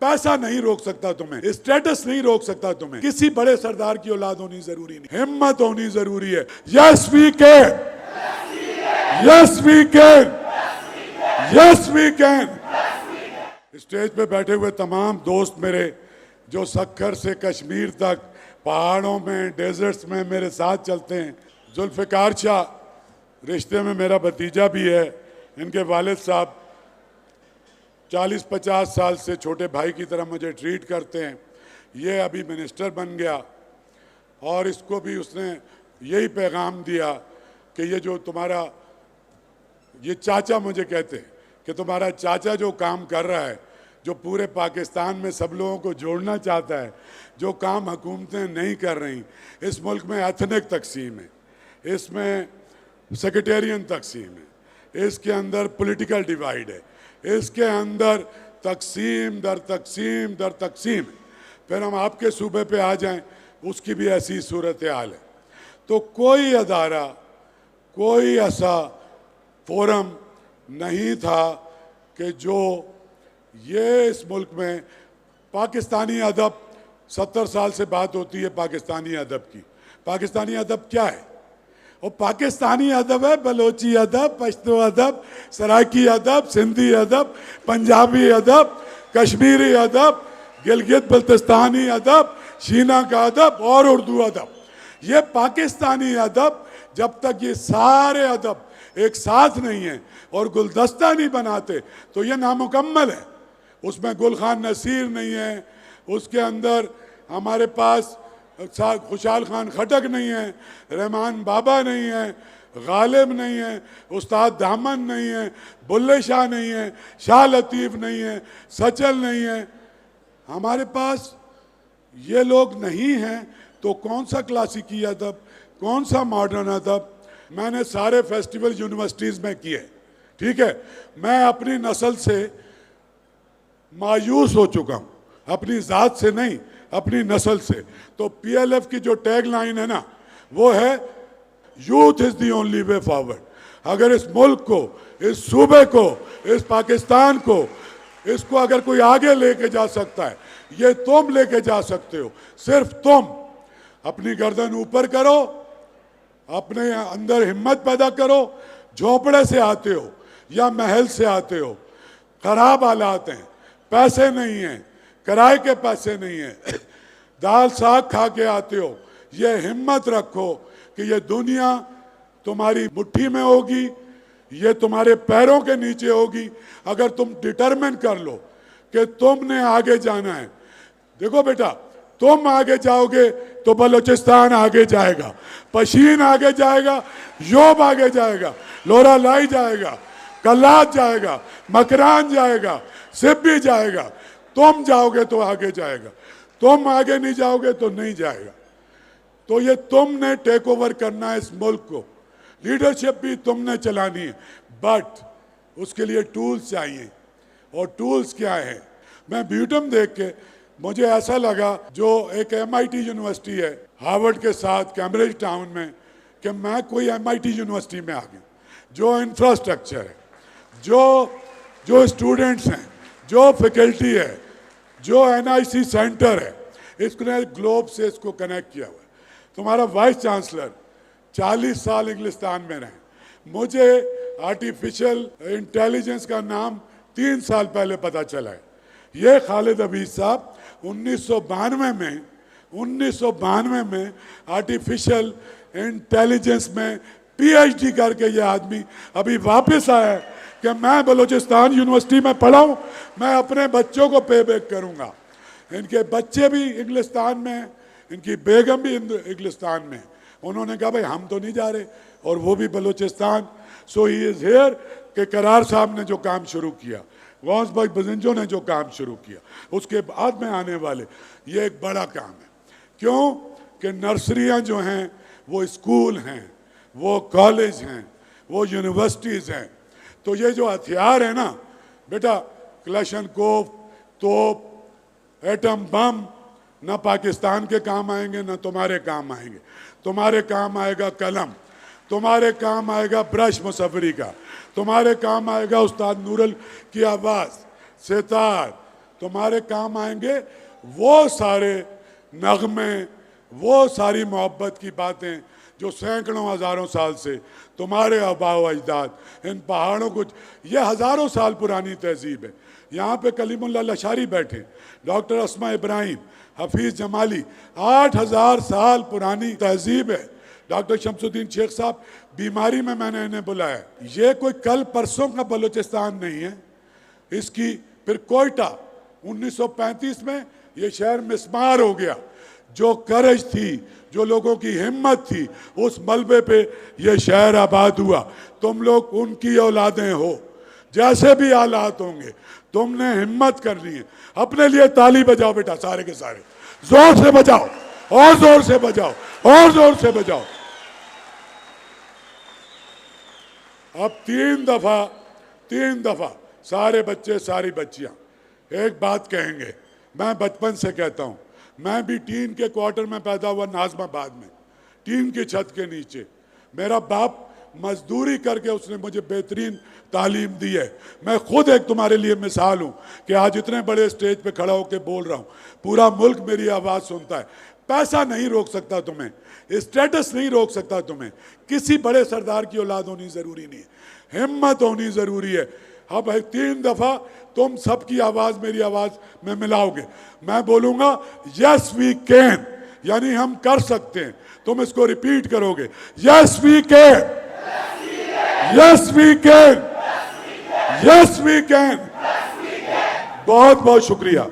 पैसा नहीं रोक सकता तुम्हें, स्टेटस नहीं रोक सकता तुम्हें, किसी बड़े सरदार की औलाद होनी जरूरी नहीं, हिम्मत होनी जरूरी है। Yes we can, yes we can, yes we can. Stage पे बैठे हुए तमाम दोस्त मेरे जो सक्कर से कश्मीर तक पहाड़ों में, डेजर्ट्स में मेरे साथ चलते हैं, जुल्फ़िकार शाह रिश्ते में मेरा भतीजा भी है, इनके वालिद साहब 40-50 साल से छोटे भाई की तरह मुझे ट्रीट करते हैं। ये अभी मिनिस्टर बन गया और इसको भी उसने यही पैगाम दिया कि ये जो तुम्हारा ये चाचा मुझे कहते हैं कि तुम्हारा चाचा जो काम कर रहा है, जो पूरे पाकिस्तान में सब लोगों को जोड़ना चाहता है, जो काम हुकूमतें नहीं कर रही, इस मुल्क में एथनिक तकसीम है, इसमें सेक्रेटेरियन तकसीम है, इसके अंदर पॉलिटिकल डिवाइड है, इसके अंदर तकसीम दर तकसीम दर तकसीम है। फिर हम आपके सूबे पे आ जाएं, उसकी भी ऐसी सूरत हाल है। तो कोई अदारा, कोई ऐसा फोरम नहीं था कि जो ये इस मुल्क में पाकिस्तानी अदब 70 साल से बात होती है पाकिस्तानी अदब की। पाकिस्तानी अदब क्या है? और पाकिस्तानी अदब है बलोची अदब, पश्तो अदब, सराइकी अदब, सिंधी अदब, पंजाबी अदब, कश्मीरी अदब, गिलगित बल्तिस्तानी अदब, शीना का अदब और उर्दू अदब। ये पाकिस्तानी अदब, जब तक ये सारे अदब एक साथ नहीं है और गुलदस्ता नहीं बनाते तो ये नामुकम्मल है। उसमें गुल खान नसीर नहीं है, उसके अंदर हमारे पास खुशाल खान खटक नहीं है, रहमान बाबा नहीं है, गालिब नहीं है, उस्ताद दामन नहीं है, बुल्ले शाह नहीं है, शाह लतीफ़ नहीं है, सचल नहीं है। हमारे पास ये लोग नहीं हैं तो कौन सा क्लासिकी अदब, कौन सा मॉडर्न अदब? मैंने सारे फेस्टिवल यूनिवर्सिटीज़ में किए, ठीक है। मैं अपनी नस्ल से मायूस हो चुका हूँ, अपनी ज़ात से नहीं, अपनी नस्ल से। तो पीएलएफ की जो टैग लाइन है ना, वो है youth is the only way forward. अगर इस मुल्क को, इस सूबे को, इस पाकिस्तान को, इसको अगर कोई आगे लेके जा सकता है, ये तुम लेके जा सकते हो। सिर्फ तुम अपनी गर्दन ऊपर करो, अपने अंदर हिम्मत पैदा करो। झोपड़े से आते हो या महल से आते हो, खराब हालात हैं, पैसे नहीं हैं, किराए के पैसे नहीं हैं, दाल साग खा के आते हो, ये हिम्मत रखो कि ये दुनिया तुम्हारी मुट्ठी में होगी, ये तुम्हारे पैरों के नीचे होगी अगर तुम डिटरमिन कर लो कि तुमने आगे जाना है। देखो बेटा, तुम आगे जाओगे तो बलूचिस्तान आगे जाएगा, पशीन आगे जाएगा, योब आगे जाएगा, लोरा लाई जाएगा, कल्लात जाएगा, मकरान जाएगा, सिब्बी जाएगा। तुम जाओगे तो आगे जाएगा, तुम आगे नहीं जाओगे तो नहीं जाएगा। तो ये तुमने टेक ओवर करना है इस मुल्क को, लीडरशिप भी तुमने चलानी है, बट उसके लिए टूल्स चाहिए। और टूल्स क्या है? मैं ब्यूटम देख के मुझे ऐसा लगा, जो एक MIT यूनिवर्सिटी है हार्वर्ड के साथ कैम्ब्रिज टाउन में, कि मैं कोई MIT यूनिवर्सिटी में आ गया। जो इंफ्रास्ट्रक्चर है, जो स्टूडेंट्स हैं, जो फैकल्टी है, जो NIC सेंटर है, इसने ग्लोब से इसको कनेक्ट किया हुआ है। तुम्हारा वाइस चांसलर 40 साल इंग्लिस्तान में रहे। मुझे आर्टिफिशियल इंटेलिजेंस का नाम 3 साल पहले पता चला है। ये खालिद हफीज साहब 1992 में आर्टिफिशियल इंटेलिजेंस में PhD करके ये आदमी अभी वापस आया है कि मैं बलूचिस्तान यूनिवर्सिटी में पढ़ा हूँ, मैं अपने बच्चों को पे बैक करूँगा। इनके बच्चे भी इंग्लिस्तान में, इनकी बेगम भी इंग्लिस्तान में। उन्होंने कहा भाई हम तो नहीं जा रहे, और वो भी बलूचिस्तान। सो ही इज़ हेयर कि करार साहब ने जो काम शुरू किया, गौस भाई बजिंजो ने जो काम शुरू किया, उसके बाद में आने वाले, ये एक बड़ा काम है। क्यों कि नर्सरियाँ जो हैं वो स्कूल हैं, वो कॉलेज हैं, वो यूनिवर्सिटीज़ हैं। तो ये जो हथियार है ना बेटा, क्लैशनकोव, तोप, एटम बम, ना पाकिस्तान के काम आएंगे ना तुम्हारे काम आएंगे। तुम्हारे काम आएगा कलम, तुम्हारे काम आएगा ब्रश मुसफ़री का, तुम्हारे काम आएगा उस्ताद नूरल की आवाज़, सितार, तुम्हारे काम आएंगे वो सारे नगमे, वो सारी मोहब्बत की बातें जो सैकड़ों हजारों साल से तुम्हारे आबा व अजदाद इन पहाड़ों को, ये हजारों साल पुरानी तहजीब है। यहाँ पे कलीमुल्लाह लशारी बैठे, डॉक्टर अस्मा इब्राहिम, हफीज़ जमाली, 8000 साल पुरानी तहजीब है। डॉक्टर शमसुद्दीन शेख साहब बीमारी में मैंने इन्हें बुलाया। ये कोई कल परसों का बलूचिस्तान नहीं है। इसकी फिर कोयटा 1935 में ये शहर मिस्मार हो गया। जो करज थी, जो लोगों की हिम्मत थी, उस मलबे पे ये शहर आबाद हुआ। तुम लोग उनकी औलादें हो, जैसे भी हालात होंगे तुमने हिम्मत करनी है। अपने लिए ताली बजाओ बेटा, सारे के सारे जोर से बजाओ, और जोर से बजाओ, और जोर से बजाओ। अब तीन दफा सारे बच्चे सारी बच्चियां एक बात कहेंगे। मैं बचपन से कहता हूं, मैं भी टीन के क्वार्टर में पैदा हुआ, नाज़माबाद में, टीन की छत के नीचे। मेरा बाप मजदूरी करके उसने मुझे बेहतरीन तालीम दी है। मैं खुद एक तुम्हारे लिए मिसाल हूं कि आज इतने बड़े स्टेज पे खड़ा होकर बोल रहा हूं। पूरा मुल्क मेरी आवाज़ सुनता है। पैसा नहीं रोक सकता तुम्हें, स्टेटस नहीं रोक सकता तुम्हें, किसी बड़े सरदार की औलाद होनी ज़रूरी नहीं है, हिम्मत होनी ज़रूरी है। अब 3 दफ़ा तुम सबकी आवाज़ मेरी आवाज़ में मिलाओगे। मैं बोलूँगा यस वी कैन, यानी हम कर सकते हैं। तुम इसको रिपीट करोगे, yes we can, yes we can, yes we can. बहुत बहुत शुक्रिया।